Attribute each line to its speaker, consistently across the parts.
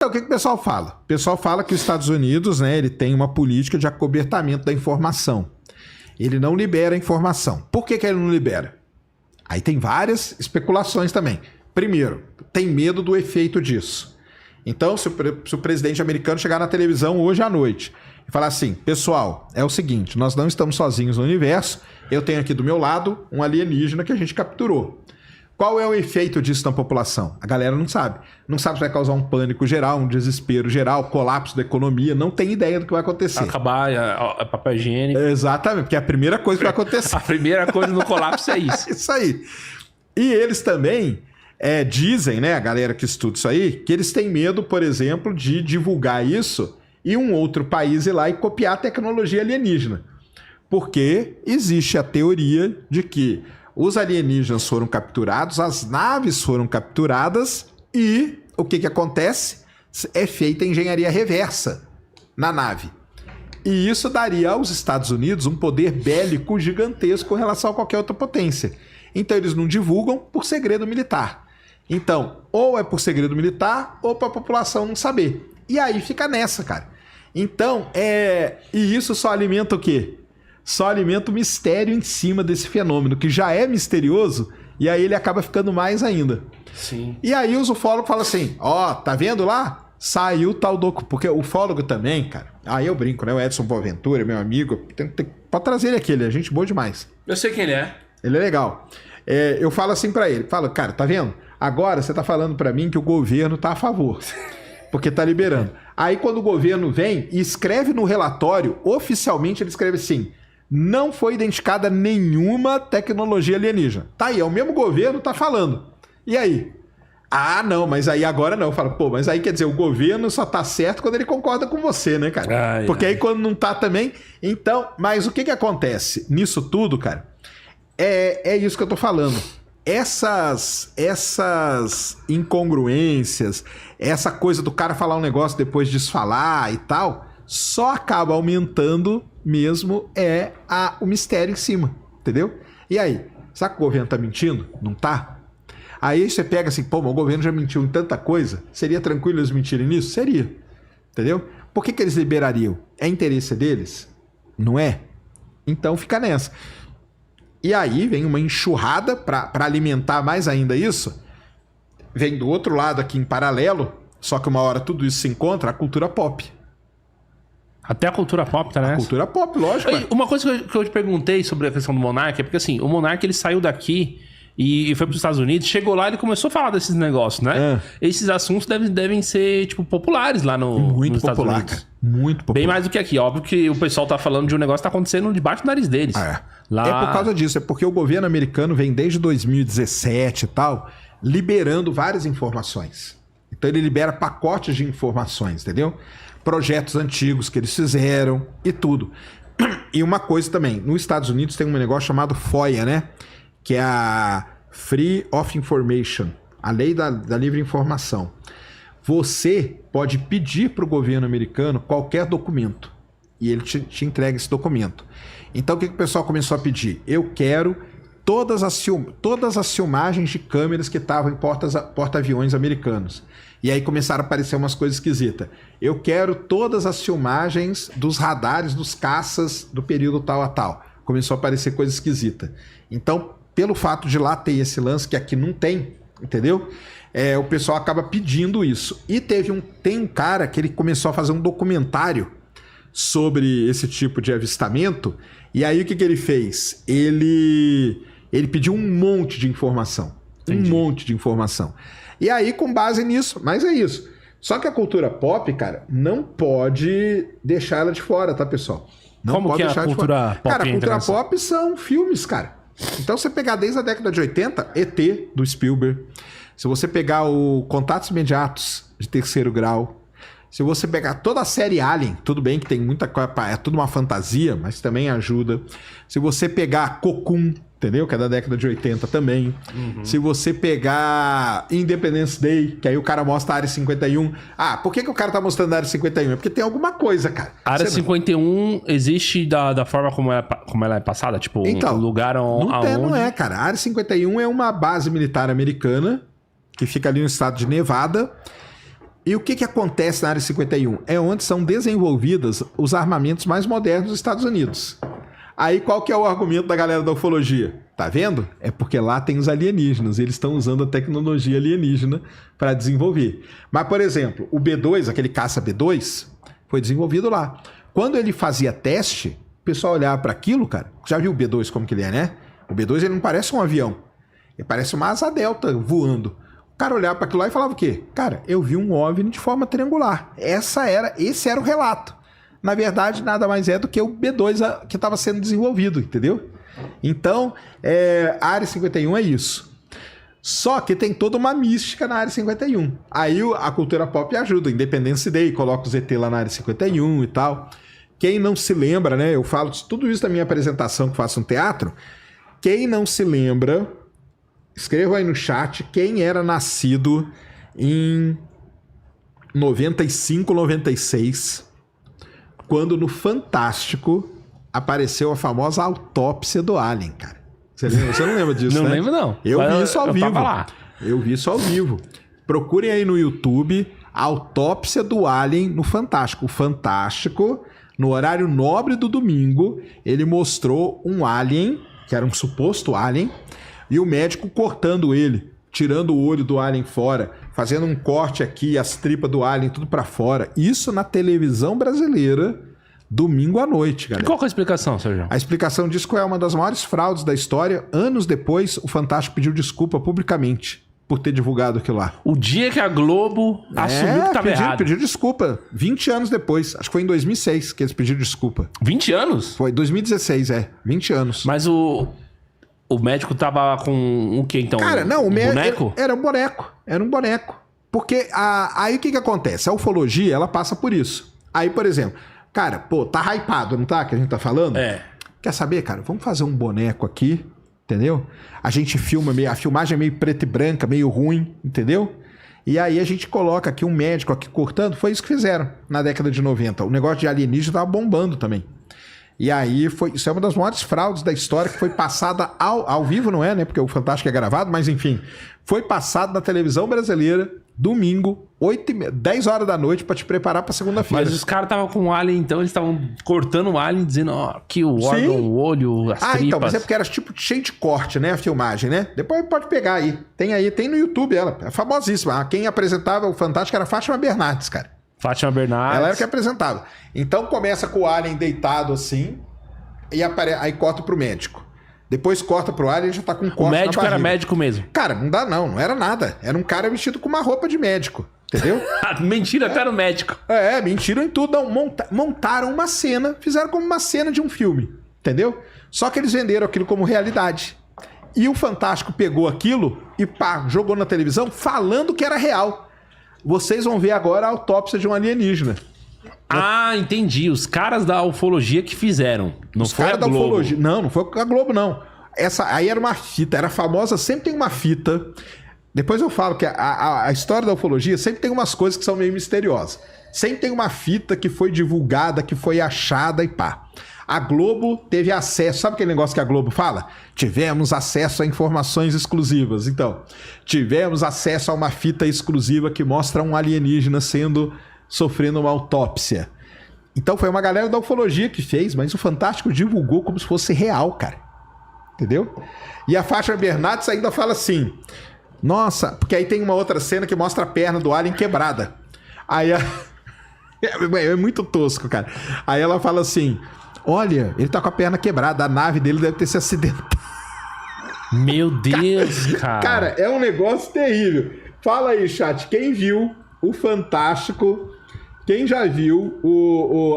Speaker 1: Então, o que o pessoal fala? O pessoal fala que os Estados Unidos, né, ele tem uma política de acobertamento da informação. Ele não libera a informação. Por que ele não libera? Aí tem várias especulações também. Primeiro, tem medo do efeito disso. Então, se o presidente americano chegar na televisão hoje à noite e falar assim, pessoal, é o seguinte, nós não estamos sozinhos no universo, eu tenho aqui do meu lado um alienígena que a gente capturou. Qual é o efeito disso na população? A galera não sabe. Não sabe se vai causar um pânico geral, um desespero geral, colapso da economia, não tem ideia do que vai acontecer.
Speaker 2: Acabar a papel higiênico.
Speaker 1: Exatamente, porque é a primeira coisa que vai acontecer.
Speaker 2: A primeira coisa no colapso é isso.
Speaker 1: Isso aí. E eles também dizem, né, a galera que estuda isso aí, que eles têm medo, por exemplo, de divulgar isso e um outro país ir lá e copiar a tecnologia alienígena. Porque existe a teoria de que os alienígenas foram capturados, as naves foram capturadas e o que acontece? É feita engenharia reversa na nave. E isso daria aos Estados Unidos um poder bélico gigantesco em relação a qualquer outra potência. Então eles não divulgam por segredo militar. Então, ou é por segredo militar ou para a população não saber. E aí fica nessa, cara. Então, e isso só alimenta o quê? Só alimenta o mistério em cima desse fenômeno, que já é misterioso, e aí ele acaba ficando mais ainda.
Speaker 2: Sim.
Speaker 1: E aí os ufólogos falam assim, tá vendo lá? Saiu tal documento. Porque o ufólogo também, cara, aí eu brinco, né? O Edson Boaventura, meu amigo, pode trazer ele aqui, ele é gente boa demais.
Speaker 2: Eu sei quem ele é.
Speaker 1: Ele é legal. Eu falo assim pra ele, cara, tá vendo? Agora você tá falando pra mim que o governo tá a favor, porque tá liberando. Aí quando o governo vem e escreve no relatório, oficialmente ele escreve assim, não foi identificada nenhuma tecnologia alienígena. Tá aí, é o mesmo governo tá falando. E aí? Ah, não, mas aí agora não. Eu falo, pô, mas aí quer dizer, o governo só tá certo quando ele concorda com você, né, cara? Porque aí quando não tá também... Então, mas o que acontece nisso tudo, cara? É isso que eu tô falando. Essas incongruências, essa coisa do cara falar um negócio depois desfalar e tal, só acaba aumentando mesmo o mistério em cima, entendeu? E aí, será que o governo tá mentindo? Não tá? Aí você pega assim, pô, mas o governo já mentiu em tanta coisa, seria tranquilo eles mentirem nisso? Seria, entendeu? Por que eles liberariam? É interesse deles? Não é? Então fica nessa. E aí vem uma enxurrada para alimentar mais ainda isso, vem do outro lado aqui em paralelo, só que uma hora tudo isso se encontra, a cultura pop.
Speaker 2: Até a cultura pop tá nessa?
Speaker 1: A cultura pop, lógico.
Speaker 2: Uma coisa que eu te perguntei sobre a questão do Monark é porque assim, o Monark ele saiu daqui e foi para os Estados Unidos, chegou lá e ele começou a falar desses negócios, né? Esses assuntos devem ser, tipo, populares lá nos Estados Unidos. Cara.
Speaker 1: Muito popular.
Speaker 2: Bem mais do que aqui. Óbvio que o pessoal tá falando de um negócio que tá acontecendo debaixo do nariz deles.
Speaker 1: Lá... É por causa disso, é porque o governo americano vem desde 2017 e tal, liberando várias informações. Então ele libera pacotes de informações, entendeu? Projetos antigos que eles fizeram e tudo. E uma coisa também, nos Estados Unidos tem um negócio chamado FOIA, né? Que é a Free of Information, a lei da livre informação. Você pode pedir para o governo americano qualquer documento e ele te entrega esse documento. Então o que o pessoal começou a pedir? Eu quero todas as filmagens de câmeras que estavam em porta-aviões americanos. E aí começaram a aparecer umas coisas esquisitas. Eu quero todas as filmagens dos radares dos caças do período tal a tal. Começou a aparecer coisa esquisita. Então, pelo fato de lá ter esse lance que aqui não tem, entendeu? O pessoal acaba pedindo isso. E tem um cara que ele começou a fazer um documentário sobre esse tipo de avistamento. E aí o que ele fez? Ele pediu um monte de informação. Entendi. Um monte de informação. E aí, com base nisso, mas é isso. Só que a cultura pop, cara, não pode deixar ela de fora, tá, pessoal? Não
Speaker 2: Como
Speaker 1: pode
Speaker 2: que é
Speaker 1: deixar
Speaker 2: a cultura pop?
Speaker 1: Cara, a cultura pop são filmes, cara. Então, você pegar desde a década de 80, E.T., do Spielberg. Se você pegar o Contatos Imediatos, de Terceiro Grau. Se você pegar toda a série Alien, tudo bem que tem muita coisa, é tudo uma fantasia, mas também ajuda. Se você pegar Cocoon, entendeu? Que é da década de 80 também. Uhum. Se você pegar Independence Day, que aí o cara mostra a Área 51. Ah, por que o cara tá mostrando a Área 51? É porque tem alguma coisa, cara.
Speaker 2: A Área 51 existe da forma como ela é passada? Tipo,
Speaker 1: então,
Speaker 2: um lugar aonde...
Speaker 1: Não é, cara. A Área 51 é uma base militar americana que fica ali no estado de Nevada. E o que acontece na Área 51? É onde são desenvolvidos os armamentos mais modernos dos Estados Unidos. Aí qual que é o argumento da galera da ufologia? Tá vendo? É porque lá tem os alienígenas, eles estão usando a tecnologia alienígena para desenvolver. Mas, por exemplo, o B-2, aquele caça B-2, foi desenvolvido lá. Quando ele fazia teste, o pessoal olhava para aquilo, cara, já viu o B-2 como que ele é, né? O B-2 ele não parece um avião, ele parece uma asa delta voando. O cara olhava para aquilo lá e falava o quê? Cara, eu vi um OVNI de forma triangular. Esse era o relato. Na verdade, nada mais é do que o B-2 que estava sendo desenvolvido, entendeu? Então, a Área 51 é isso. Só que tem toda uma mística na Área 51. Aí a cultura pop ajuda, Independence Day, coloca os ET lá na Área 51 e tal. Quem não se lembra, né? Eu falo tudo isso na minha apresentação que faço no teatro. Quem não se lembra, escreva aí no chat quem era nascido em 95, 96... quando no Fantástico apareceu a famosa autópsia do Alien, cara. Você não lembra disso,
Speaker 2: Não
Speaker 1: né?
Speaker 2: lembro, não.
Speaker 1: Eu vi isso ao vivo.
Speaker 2: Tava lá.
Speaker 1: Eu vi isso ao vivo. Procurem aí no YouTube a autópsia do Alien no Fantástico. O Fantástico, no horário nobre do domingo, ele mostrou um alien, que era um suposto alien, e o médico cortando ele, tirando o olho do alien fora, fazendo um corte aqui, as tripas do alien, tudo pra fora. Isso na televisão brasileira, domingo à noite, galera.
Speaker 2: E qual que é a explicação, Sérgio?
Speaker 1: A explicação disso é uma das maiores fraudes da história. Anos depois, o Fantástico pediu desculpa publicamente por ter divulgado aquilo lá.
Speaker 2: O dia que a Globo assumiu que estava errado.
Speaker 1: Pediu desculpa. 20 anos depois. Acho que foi em 2006 que eles pediram desculpa.
Speaker 2: 20 anos?
Speaker 1: Foi 2016, 20 anos.
Speaker 2: Mas o médico tava com o quê, então?
Speaker 1: Cara, não, o
Speaker 2: boneco?
Speaker 1: Era um boneco. Era um boneco. Porque aí o que acontece? A ufologia, ela passa por isso. Aí, por exemplo, cara, pô, tá hypado, não tá? Que a gente tá falando?
Speaker 2: É.
Speaker 1: Quer saber, cara? Vamos fazer um boneco aqui, entendeu? A gente filma, a filmagem é meio preta e branca, meio ruim, entendeu? E aí a gente coloca aqui um médico aqui cortando. Foi isso que fizeram na década de 90. O negócio de alienígena tava bombando também. E aí isso é uma das maiores fraudes da história, que foi passada ao vivo, não é, né? Porque o Fantástico é gravado, mas enfim. Foi passado na televisão brasileira, domingo, 10 horas da noite, pra te preparar pra segunda-feira.
Speaker 2: Mas os caras estavam com o alien, então eles estavam cortando o alien, dizendo, ó, aqui o órgão, o olho, as tripas.
Speaker 1: Então, mas é porque era tipo cheio de corte, né? A filmagem, né? Depois pode pegar aí. Tem no YouTube ela. É famosíssima. Quem apresentava o Fantástico era Fátima Bernardes, cara.
Speaker 2: Fátima Bernardes.
Speaker 1: Ela era que apresentava. Então começa com o alien deitado assim, e aí corta pro médico. Depois corta pro alien e já tá com um corte.
Speaker 2: O médico era médico mesmo.
Speaker 1: Cara, não dá não era nada. Era um cara vestido com uma roupa de médico, entendeu?
Speaker 2: Mentira, até no médico.
Speaker 1: Mentiram em tudo. Não, montaram uma cena, fizeram como uma cena de um filme, entendeu? Só que eles venderam aquilo como realidade. E o Fantástico pegou aquilo e jogou na televisão falando que era real. Vocês vão ver agora a autópsia de um alienígena.
Speaker 2: Ah, entendi. Os caras da ufologia que fizeram. Não foi a Globo. Ufologia.
Speaker 1: Não foi a Globo, não. Essa aí era uma fita, era famosa, sempre tem uma fita. Depois eu falo que a história da ufologia sempre tem umas coisas que são meio misteriosas. Sempre tem uma fita que foi divulgada, que foi achada e pá. A Globo teve acesso, sabe aquele negócio que a Globo fala? Tivemos acesso a informações exclusivas. Então, tivemos acesso a uma fita exclusiva que mostra um alienígena sofrendo uma autópsia. Então foi uma galera da ufologia que fez, mas o Fantástico divulgou como se fosse real, cara. Entendeu? E a Fátima Bernardes ainda fala assim, nossa, porque aí tem uma outra cena que mostra a perna do alien quebrada. Aí é muito tosco, cara. Aí ela fala assim, olha, ele tá com a perna quebrada, a nave dele deve ter se acidentado.
Speaker 2: Meu Deus, cara.
Speaker 1: Cara, é um negócio terrível. Fala aí, chat, quem viu o Fantástico, quem já viu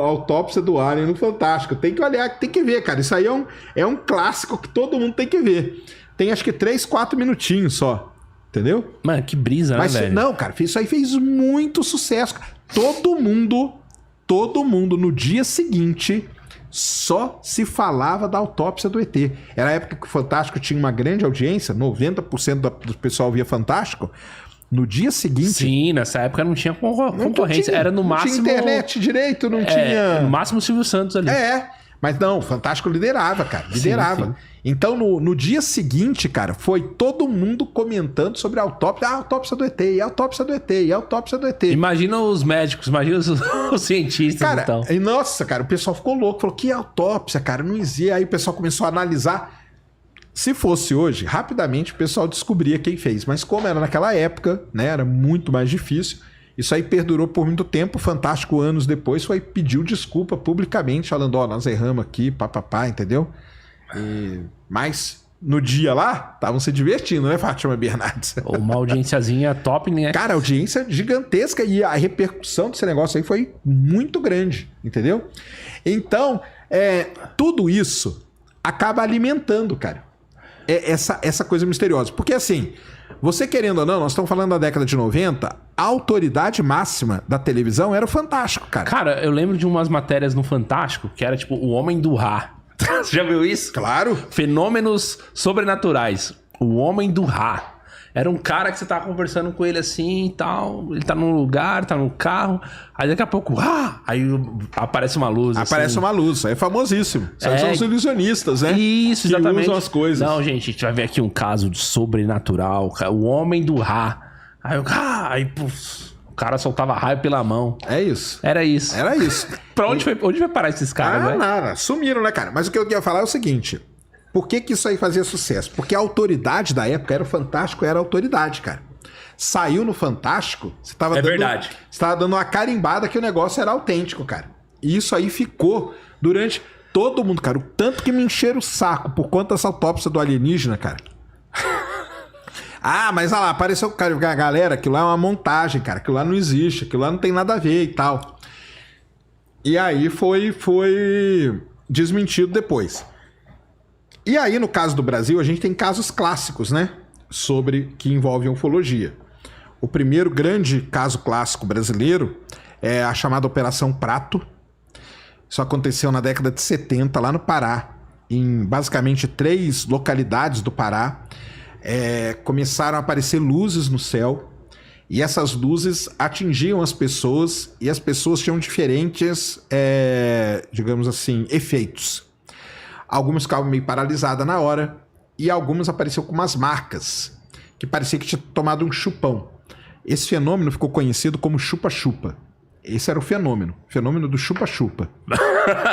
Speaker 1: a autópsia do alien no Fantástico? Tem que olhar, tem que ver, cara. Isso aí é um clássico que todo mundo tem que ver. Tem acho que 3, 4 minutinhos só. Entendeu?
Speaker 2: Mano, que brisa, né, velho?
Speaker 1: Não, cara, isso aí fez muito sucesso. Todo mundo no dia seguinte só se falava da autópsia do ET. Era a época que o Fantástico tinha uma grande audiência, 90% do pessoal via Fantástico. No dia seguinte...
Speaker 2: Sim, nessa época não tinha concorrência. Era no máximo...
Speaker 1: Não tinha internet direito, não tinha...
Speaker 2: No máximo o Silvio Santos ali.
Speaker 1: Mas não, o Fantástico liderava, cara. Liderava.
Speaker 2: Sim.
Speaker 1: Então, no dia seguinte, cara, foi todo mundo comentando sobre a autópsia. A autópsia do ET, e a autópsia do ET, e a autópsia do ET.
Speaker 2: Imagina os médicos, imagina os cientistas,
Speaker 1: cara,
Speaker 2: então.
Speaker 1: E nossa, cara, o pessoal ficou louco. Falou, que autópsia, cara? Não existe. Aí o pessoal começou a analisar. Se fosse hoje, rapidamente o pessoal descobria quem fez. Mas como era naquela época, né? Era muito mais difícil. Isso aí perdurou por muito tempo. O Fantástico, anos depois, pediu desculpa publicamente, falando, ó, nós erramos aqui, papapá, entendeu? Mas no dia lá, estavam se divertindo, né, Fátima Bernardes?
Speaker 2: Uma audiênciazinha top, né?
Speaker 1: Cara, audiência gigantesca e a repercussão desse negócio aí foi muito grande, entendeu? Então, tudo isso acaba alimentando, cara, essa coisa misteriosa. Porque assim, você querendo ou não, nós estamos falando da década de 90, a autoridade máxima da televisão era o Fantástico, cara.
Speaker 2: Cara, eu lembro de umas matérias no Fantástico que era tipo o Homem do Ra. Você já viu isso?
Speaker 1: Claro.
Speaker 2: Fenômenos sobrenaturais. O Homem do Ra. Era um cara que você tava conversando com ele assim e tal. Ele tá num lugar, tá no carro. Aí daqui a pouco, aí aparece uma luz.
Speaker 1: Aparece
Speaker 2: assim.
Speaker 1: uma luz. É famosíssimo. São os ilusionistas, né?
Speaker 2: Isso, exatamente.
Speaker 1: Que usam as coisas.
Speaker 2: Não, gente, a gente vai ver aqui um caso de sobrenatural. O Homem do Ra. Aí puf, o cara soltava raio pela mão.
Speaker 1: É isso.
Speaker 2: Era isso.
Speaker 1: Era isso.
Speaker 2: Pra onde vai parar esses caras, né?
Speaker 1: Nada. Sumiram, né, cara? Mas o que eu ia falar é o seguinte. Por que isso aí fazia sucesso? Porque a autoridade da época era o Fantástico, era a autoridade, cara. Saiu no Fantástico, você tava
Speaker 2: verdade.
Speaker 1: Você tava dando uma carimbada que o negócio era autêntico, cara. E isso aí ficou durante todo mundo, cara. O tanto que me encheram o saco por conta dessa autópsia do alienígena, cara. Mas olha lá, apareceu a galera, aquilo lá é uma montagem, cara. Aquilo lá não existe, aquilo lá não tem nada a ver e tal. E aí foi desmentido depois. E aí, no caso do Brasil, a gente tem casos clássicos, né? Que envolvem ufologia. O primeiro grande caso clássico brasileiro é a chamada Operação Prato. Isso aconteceu na década de 70, lá no Pará. Em basicamente 3 localidades do Pará. Começaram a aparecer luzes no céu. E essas luzes atingiam as pessoas. E as pessoas tinham diferentes, digamos assim, efeitos. Algumas ficavam meio paralisadas na hora. E algumas apareciam com umas marcas. Que parecia que tinha tomado um chupão. Esse fenômeno ficou conhecido como chupa-chupa. Esse era o fenômeno. Fenômeno do chupa-chupa.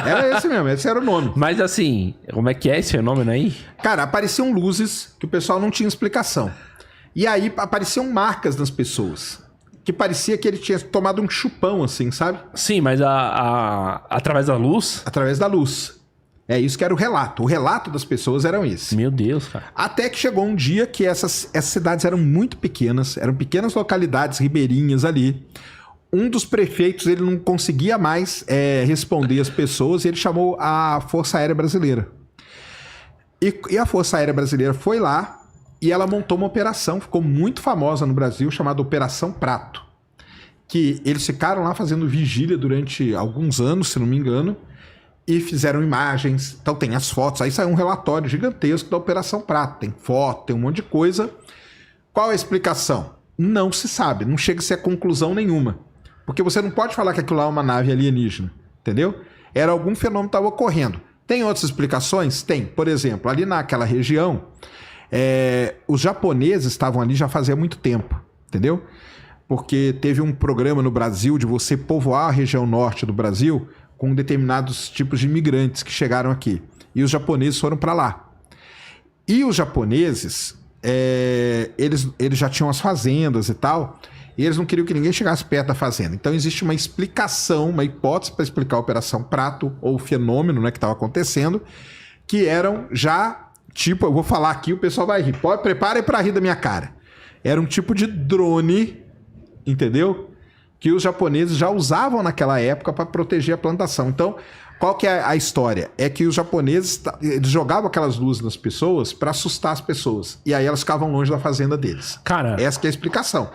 Speaker 1: Era esse mesmo, esse era o nome.
Speaker 2: Mas assim, como é que é esse fenômeno aí?
Speaker 1: Cara, apareciam luzes que o pessoal não tinha explicação. E aí apareciam marcas nas pessoas. Que parecia que ele tinha tomado um chupão, assim, sabe?
Speaker 2: Sim, mas através da luz?
Speaker 1: Através da luz. É isso que era o relato. O relato das pessoas eram esse.
Speaker 2: Meu Deus, cara.
Speaker 1: Até que chegou um dia que essas cidades eram muito pequenas. Eram pequenas localidades ribeirinhas ali. Um dos prefeitos, ele não conseguia mais responder as pessoas. E ele chamou a Força Aérea Brasileira. E a Força Aérea Brasileira foi lá. E ela montou uma operação, ficou muito famosa no Brasil, chamada Operação Prato. Que eles ficaram lá fazendo vigília durante alguns anos, se não me engano. E fizeram imagens, então tem as fotos, aí saiu um relatório gigantesco da Operação Prato, tem foto, tem um monte de coisa. Qual é a explicação? Não se sabe, não chega a ser conclusão nenhuma. Porque você não pode falar que aquilo lá é uma nave alienígena, entendeu? Era algum fenômeno que estava ocorrendo. Tem outras explicações? Tem. Por exemplo, ali naquela região, os japoneses estavam ali já fazia muito tempo, entendeu? Porque teve um programa no Brasil de você povoar a região norte do Brasil com determinados tipos de imigrantes que chegaram aqui. E os japoneses foram para lá. E os japoneses, eles já tinham as fazendas e tal, e eles não queriam que ninguém chegasse perto da fazenda. Então existe uma explicação, uma hipótese para explicar a Operação Prato, ou o fenômeno, né, que estava acontecendo, que eram já, tipo, eu vou falar aqui, o pessoal vai rir. Preparem para rir da minha cara. Era um tipo de drone, entendeu? Que os japoneses já usavam naquela época para proteger a plantação. Então, qual que é a história? É que os japoneses eles jogavam aquelas luzes nas pessoas para assustar as pessoas. E aí elas ficavam longe da fazenda deles.
Speaker 2: Cara,
Speaker 1: essa que é a explicação.